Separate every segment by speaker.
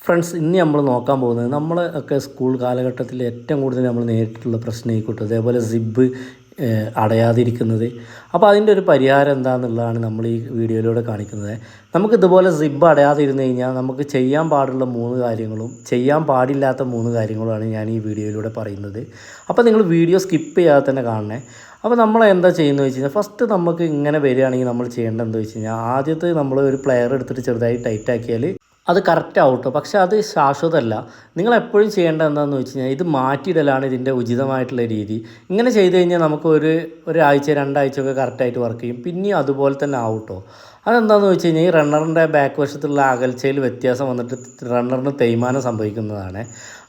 Speaker 1: Friends, ഇന്ന് നമ്മൾ നോക്കാൻ പോകുന്നത് നമ്മളൊക്കെ സ്കൂൾ കാലഘട്ടത്തിൽ ഏറ്റവും കൂടുതൽ നമ്മൾ നേരിട്ടുള്ള പ്രശ്നം ആയിക്കോട്ടെ, അതേപോലെ സിബ് അടയാതിരിക്കുന്നത്. അപ്പോൾ അതിൻ്റെ ഒരു പരിഹാരം എന്താണെന്നുള്ളതാണ് നമ്മൾ ഈ വീഡിയോയിലൂടെ കാണിക്കുന്നത്. നമുക്ക് ഇതുപോലെ സിബ് അടയാതിരുന്നു കഴിഞ്ഞാൽ നമുക്ക് ചെയ്യാൻ പാടുള്ള 3 കാര്യങ്ങളും ചെയ്യാൻ പാടില്ലാത്ത 3 കാര്യങ്ങളുമാണ് ഞാൻ ഈ വീഡിയോയിലൂടെ പറയുന്നത്. അപ്പോൾ നിങ്ങൾ വീഡിയോ സ്കിപ്പ് ചെയ്യാതെ തന്നെ കാണണേ. അപ്പോൾ നമ്മൾ എന്താ ചെയ്യുന്നത് വെച്ച് കഴിഞ്ഞാൽ, ഫസ്റ്റ് നമുക്ക് ഇങ്ങനെ വരികയാണെങ്കിൽ നമ്മൾ ചെയ്യേണ്ടത് എന്താ വെച്ച് കഴിഞ്ഞാൽ, ആദ്യത്തെ നമ്മൾ ഒരു പ്ലെയർ എടുത്തിട്ട് ചെറുതായി ടൈറ്റ് ആക്കിയാൽ അത് കറക്റ്റ് ആവട്ടോ. പക്ഷേ അത് ശാശ്വതമല്ല. നിങ്ങളെപ്പോഴും ചെയ്യേണ്ടത് എന്താണെന്ന് വെച്ച് കഴിഞ്ഞാൽ, ഇത് മാറ്റിയിടലാണ് ഇതിൻ്റെ ഉചിതമായിട്ടുള്ള രീതി. ഇങ്ങനെ ചെയ്ത് കഴിഞ്ഞാൽ നമുക്ക് ഒരാഴ്ച 2 ആഴ്ചയൊക്കെ കറക്റ്റായിട്ട് വർക്ക് ചെയ്യും. പിന്നെയും അതുപോലെ തന്നെ ആവട്ടോ. അതെന്താണെന്ന് വെച്ച് കഴിഞ്ഞാൽ, ഈ റണ്ണറിൻ്റെ ബാക്ക് വശത്തുള്ള അകൽച്ചയിൽ വ്യത്യാസം വന്നിട്ട് റണ്ണറിന് തേയ്മാനം സംഭവിക്കുന്നതാണ്.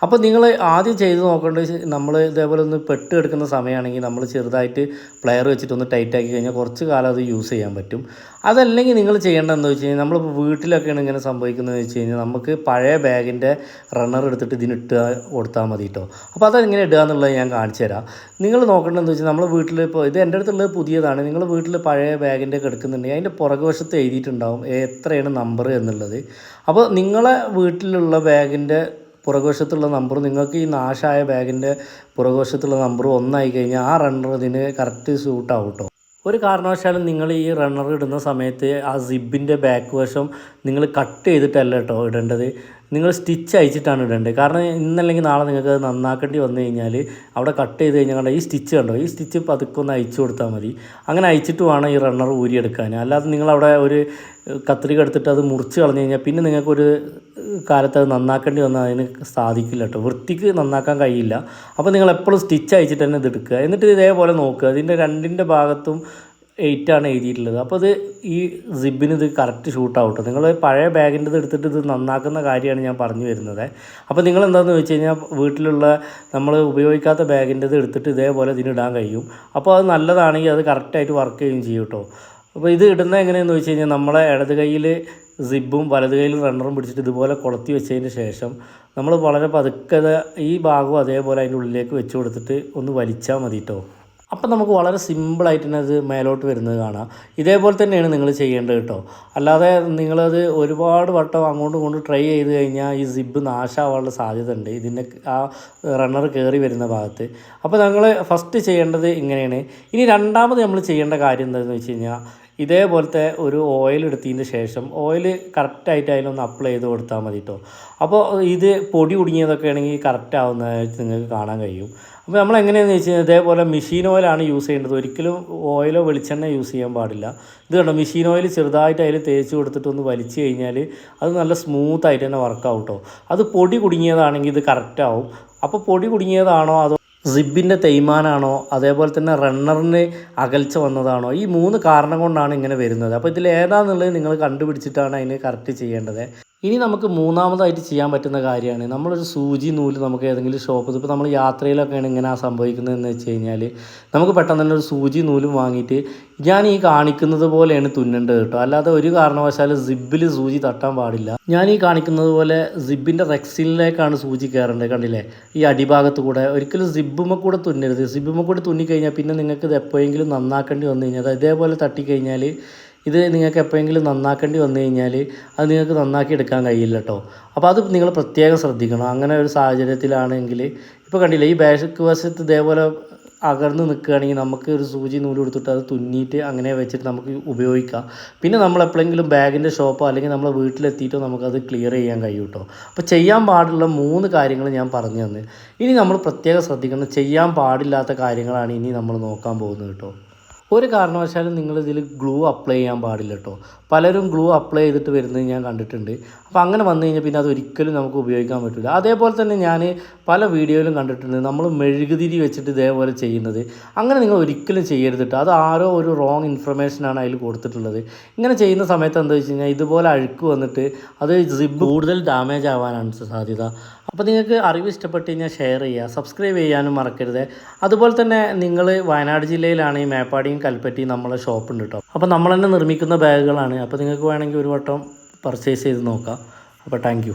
Speaker 1: അപ്പോൾ നിങ്ങൾ ആദ്യം ചെയ്ത് നോക്കേണ്ടത്, നമ്മൾ ഇതേപോലെ ഒന്ന് പെട്ട് എടുക്കുന്ന സമയമാണെങ്കിൽ നമ്മൾ ചെറുതായിട്ട് പ്ലെയർ വെച്ചിട്ടൊന്ന് ടൈറ്റ് ആക്കി കഴിഞ്ഞാൽ കുറച്ച് കാലം അത് യൂസ് ചെയ്യാൻ പറ്റും. അതല്ലെങ്കിൽ നിങ്ങൾ ചെയ്യേണ്ടത് എന്താ വെച്ച് കഴിഞ്ഞാൽ, നമ്മളിപ്പോൾ വീട്ടിലൊക്കെയാണ് ഇങ്ങനെ സംഭവിക്കുന്നത് വെച്ച് കഴിഞ്ഞാൽ, നമുക്ക് പഴയ ബാഗിൻ്റെ റണ്ണർ എടുത്തിട്ട് ഇതിനിട്ട് കൊടുത്താൽ മതി കേട്ടോ. അപ്പോൾ അതെങ്ങനെ ഇടുക എന്നുള്ളത് ഞാൻ കാണിച്ചു തരാം. നിങ്ങൾ നോക്കേണ്ടത് എന്താ വെച്ചാൽ, നമ്മൾ വീട്ടിൽ ഇപ്പോൾ ഇത് എൻ്റെ അടുത്തുള്ളത് പുതിയതാണ്. നിങ്ങൾ വീട്ടിൽ പഴയ ബാഗിൻ്റെ ഒക്കെ എടുക്കുന്നുണ്ടെങ്കിൽ അതിൻ്റെ പുറകുവശത്ത് എഴുതിയിട്ടുണ്ടാവും എത്രയാണ് നമ്പർ എന്നുള്ളത്. അപ്പോൾ നിങ്ങളെ വീട്ടിലുള്ള ബാഗിൻ്റെ പുറകുവശത്തുള്ള നമ്പർ നിങ്ങൾക്ക് ഈ നാശമായ ബാഗിൻ്റെ പുറകുവശത്തുള്ള നമ്പർ 1 ആയി കഴിഞ്ഞാൽ ആ റണ്ണർ ഇതിന് കറക്റ്റ് സൂട്ടാവും കേട്ടോ. ഒരു കാരണവശാലും നിങ്ങൾ ഈ റണ്ണർ ഇടുന്ന സമയത്ത് ആ സിബിൻ്റെ ബാക്ക് വശം നിങ്ങൾ കട്ട് ചെയ്തിട്ടല്ല കേട്ടോ ഇടേണ്ടത്. നിങ്ങൾ സ്റ്റിച്ച് അയച്ചിട്ടാണ് ഇടേണ്ടത്. കാരണം ഇന്നല്ലെങ്കിൽ നാളെ നിങ്ങൾക്ക് അത് നന്നാക്കേണ്ടി വന്നു കഴിഞ്ഞാൽ അവിടെ കട്ട് ചെയ്ത് കഴിഞ്ഞാൽ കണ്ടോ, ഈ സ്റ്റിച്ച് കണ്ടോ, ഈ സ്റ്റിച്ച് പതുക്കെ ഒന്ന് അയച്ചു കൊടുത്താൽ മതി. അങ്ങനെ അയച്ചിട്ട് വേണം ഈ റണ്ണർ ഊരിയെടുക്കാൻ. അല്ലാതെ നിങ്ങളവിടെ ഒരു കത്രിക എടുത്തിട്ട് അത് മുറിച്ച് കളഞ്ഞു കഴിഞ്ഞാൽ പിന്നെ നിങ്ങൾക്കൊരു കാലത്ത് അത് നന്നാക്കേണ്ടി വന്നാൽ അതിന് സാധിക്കില്ല കേട്ടോ. വൃത്തിക്ക് നന്നാക്കാൻ കഴിയില്ല. അപ്പോൾ നിങ്ങൾ എപ്പോഴും സ്റ്റിച്ച് അയച്ചിട്ട് തന്നെ ഇത് എടുക്കുക. എന്നിട്ട് ഇതേപോലെ നോക്കുക, ഇതിൻ്റെ 2ൻ്റെ ഭാഗത്തും 8 ആണ് എഴുതിയിട്ടുള്ളത്. അപ്പോൾ ഇത് ഈ സിബിന് ഇത് കറക്റ്റ് ഷൂട്ടാവട്ടോ. നിങ്ങൾ പഴയ ബാഗിൻ്റെ എടുത്തിട്ട് ഇത് നന്നാക്കുന്ന കാര്യമാണ് ഞാൻ പറഞ്ഞു വരുന്നത്. അപ്പോൾ നിങ്ങൾ എന്താണെന്ന് വെച്ച് കഴിഞ്ഞാൽ, വീട്ടിലുള്ള നമ്മൾ ഉപയോഗിക്കാത്ത ബാഗിൻ്റെ എടുത്തിട്ട് ഇതേപോലെ ഇതിനിടാൻ കഴിയും. അപ്പോൾ അത് നല്ലതാണെങ്കിൽ അത് കറക്റ്റായിട്ട് വർക്ക് ചെയ്യുകയും ചെയ്യും കേട്ടോ. അപ്പോൾ ഇത് ഇടുന്നത് എങ്ങനെയെന്ന് വെച്ച് കഴിഞ്ഞാൽ, നമ്മളെ ഇടത് കയ്യിൽ സിബും വലത് കയ്യിൽ റണ്ണറും പിടിച്ചിട്ട് ഇതുപോലെ കൊളുത്തി വെച്ചതിന് ശേഷം നമ്മൾ വളരെ പതുക്കെ ഈ ഭാഗവും അതേപോലെ അതിൻ്റെ ഉള്ളിലേക്ക് വെച്ച് കൊടുത്തിട്ട് ഒന്ന് വലിച്ചാൽ മതി കേട്ടോ. അപ്പം നമുക്ക് വളരെ സിമ്പിളായിട്ട് തന്നെ അത് മേലോട്ട് വരുന്നത് കാണാം. ഇതേപോലെ തന്നെയാണ് നിങ്ങൾ ചെയ്യേണ്ടത് കേട്ടോ. അല്ലാതെ നിങ്ങളത് ഒരുപാട് വട്ടം അങ്ങോട്ടും ഇങ്ങോട്ടും ട്രൈ ചെയ്ത് കഴിഞ്ഞാൽ ഈ സിബ് നാശമാവാനുള്ള സാധ്യത ഉണ്ട്, ഇതിൻ്റെ ആ റണ്ണർ കയറി വരുന്ന ഭാഗത്ത്. അപ്പോൾ നിങ്ങൾ ഫസ്റ്റ് ചെയ്യേണ്ടത് ഇങ്ങനെയാണ്. ഇനി രണ്ടാമത് നമ്മൾ ചെയ്യേണ്ട കാര്യം എന്താണെന്ന് വെച്ച് കഴിഞ്ഞാൽ, ഇതേപോലത്തെ ഒരു ഓയിൽ എടുത്തതിന് ശേഷം ഓയിൽ കറക്റ്റായിട്ട് അതിലൊന്ന് അപ്ലൈ ചെയ്ത് കൊടുത്താൽ മതി കേട്ടോ. അപ്പോൾ ഇത് പൊടി കുടുങ്ങിയതൊക്കെ ആണെങ്കിൽ കറക്റ്റ് ആവുന്നതായിട്ട് നിങ്ങൾക്ക് കാണാൻ കഴിയും. അപ്പോൾ നമ്മൾ എങ്ങനെയാണെന്ന് വെച്ച് കഴിഞ്ഞാൽ, ഇതേപോലെ മെഷീൻ ഓയിലാണ് യൂസ് ചെയ്യേണ്ടത്. ഒരിക്കലും ഓയിലോ വെളിച്ചെണ്ണ യൂസ് ചെയ്യാൻ പാടില്ല. ഇത് കണ്ടോ, മെഷീൻ ഓയിൽ ചെറുതായിട്ട് അതിൽ തേച്ച് കൊടുത്തിട്ടൊന്ന് വലിച്ചു കഴിഞ്ഞാൽ അത് നല്ല സ്മൂത്തായിട്ട് തന്നെ വർക്കാവും കേട്ടോ. അത് പൊടി കുടുങ്ങിയതാണെങ്കിൽ ഇത് കറക്റ്റാവും. അപ്പോൾ പൊടി കുടുങ്ങിയതാണോ അതോ സിബിൻ്റെ തേയ്മാനാണോ അതേപോലെ തന്നെ റണ്ണറിന് അകൽച്ച വന്നതാണോ, ഈ 3 കാരണം കൊണ്ടാണ് ഇങ്ങനെ വരുന്നത്. അപ്പോൾ ഇതിൽ ഏതാണെന്നുള്ളത് നിങ്ങൾ കണ്ടുപിടിച്ചിട്ടാണ് അതിന് കറക്റ്റ് ചെയ്യേണ്ടത്. ഇനി നമുക്ക് മൂന്നാമതായിട്ട് ചെയ്യാൻ പറ്റുന്ന കാര്യമാണ്, നമ്മളൊരു സൂചി നൂല് നമുക്ക് ഏതെങ്കിലും ഷോപ്പ്, ഇപ്പോൾ നമ്മൾ യാത്രയിലൊക്കെയാണ് ഇങ്ങനെ സംഭവിക്കുന്നതെന്ന് വെച്ച് കഴിഞ്ഞാൽ, നമുക്ക് പെട്ടെന്ന് തന്നെ ഒരു സൂചി നൂലും വാങ്ങിയിട്ട് ഞാൻ ഈ കാണിക്കുന്നത് പോലെയാണ് തുന്നേണ്ടത് കേട്ടോ. അല്ലാതെ ഒരു കാരണവശാലും സിബിൽ സൂചി തട്ടാൻ പാടില്ല. ഞാൻ ഈ കാണിക്കുന്നത് പോലെ സിബിൻ്റെ റെക്സിനിലേക്കാണ് സൂചി കയറേണ്ടത്. കണ്ടില്ലേ, ഈ അടിഭാഗത്ത് കൂടെ. ഒരിക്കലും സിബുമ്മ കൂടെ തുന്നരുത്. സിബുമ്മ കൂടെ തുന്നിക്കഴിഞ്ഞാൽ പിന്നെ നിങ്ങൾക്ക് ഇത് എപ്പോഴെങ്കിലും നന്നാക്കേണ്ടി വന്നു കഴിഞ്ഞാൽ, ഇതേപോലെ തട്ടിക്കഴിഞ്ഞാൽ ഇത് നിങ്ങൾക്ക് എപ്പോഴെങ്കിലും നന്നാക്കേണ്ടി വന്നു കഴിഞ്ഞാൽ അത് നിങ്ങൾക്ക് നന്നാക്കി എടുക്കാൻ കഴിയില്ല കേട്ടോ. അപ്പോൾ അത് നിങ്ങൾ പ്രത്യേകം ശ്രദ്ധിക്കണം. അങ്ങനെ ഒരു സാഹചര്യത്തിലാണെങ്കിൽ, ഇപ്പോൾ കണ്ടില്ലേ, ഈ ബാക്ക് വശത്ത് ഇതേപോലെ അകർന്ന് നിൽക്കുകയാണെങ്കിൽ നമുക്ക് ഒരു സൂചി നൂല് കൊടുത്തിട്ട് അത് തുന്നിയിട്ട് അങ്ങനെ വെച്ചിട്ട് നമുക്ക് ഉപയോഗിക്കാം. പിന്നെ നമ്മൾ എപ്പോഴെങ്കിലും ബാഗിൻ്റെ ഷോപ്പോ അല്ലെങ്കിൽ നമ്മളെ വീട്ടിലെത്തിയിട്ടോ നമുക്കത് ക്ലിയർ ചെയ്യാൻ കഴിയും കേട്ടോ. അപ്പോൾ ചെയ്യാൻ പാടുള്ള 3 കാര്യങ്ങൾ ഞാൻ പറഞ്ഞു തന്നു. ഇനി നമ്മൾ പ്രത്യേകം ശ്രദ്ധിക്കണം, ചെയ്യാൻ പാടില്ലാത്ത കാര്യങ്ങളാണ് ഇനി നമ്മൾ നോക്കാൻ പോകുന്നത് കേട്ടോ. ഒരു കാരണവശാലും നിങ്ങളിതിൽ ഗ്ലൂ അപ്ലൈ ചെയ്യാൻ പാടില്ല കേട്ടോ. പലരും ഗ്ലൂ അപ്ലൈ ചെയ്തിട്ട് വരുന്നത് ഞാൻ കണ്ടിട്ടുണ്ട്. അപ്പോൾ അങ്ങനെ വന്നു കഴിഞ്ഞാൽ പിന്നെ അത് ഒരിക്കലും നമുക്ക് ഉപയോഗിക്കാൻ പറ്റില്ല. അതേപോലെ തന്നെ ഞാൻ പല വീഡിയോയിലും കണ്ടിട്ടുണ്ട്, നമ്മൾ മെഴുകുതിരി വെച്ചിട്ട് ഇതേപോലെ ചെയ്യുന്നത്. അങ്ങനെ നിങ്ങൾ ഒരിക്കലും ചെയ്യരുത് കേട്ടോ. അത് ആരോ ഒരു റോങ് ഇൻഫർമേഷനാണ് അതിൽ കൊടുത്തിട്ടുള്ളത്. ഇങ്ങനെ ചെയ്യുന്ന സമയത്ത് എന്താ വെച്ച് കഴിഞ്ഞാൽ, ഇതുപോലെ അഴുക്ക് വന്നിട്ട് അത് സിബ് കൂടുതൽ ഡാമേജ് ആവാനാണ് സാധ്യത. അപ്പോൾ നിങ്ങൾക്ക് അറിവ് ഇഷ്ടപ്പെട്ട് കഴിഞ്ഞാൽ ഷെയർ ചെയ്യുക, സബ്സ്ക്രൈബ് ചെയ്യാനും മറക്കരുത്. അതുപോലെ തന്നെ നിങ്ങൾ വയനാട് ജില്ലയിലാണ് ഈ മേപ്പാടിയും കൽപ്പറ്റയും നമ്മളെ ഷോപ്പുണ്ട് കേട്ടോ. അപ്പോൾ നമ്മൾ തന്നെ നിർമ്മിക്കുന്ന ബാഗുകളാണ്. അപ്പോൾ നിങ്ങൾക്ക് വേണമെങ്കിൽ ഒരു വട്ടം പർച്ചേസ് ചെയ്ത് നോക്കാം. അപ്പോൾ താങ്ക് യു.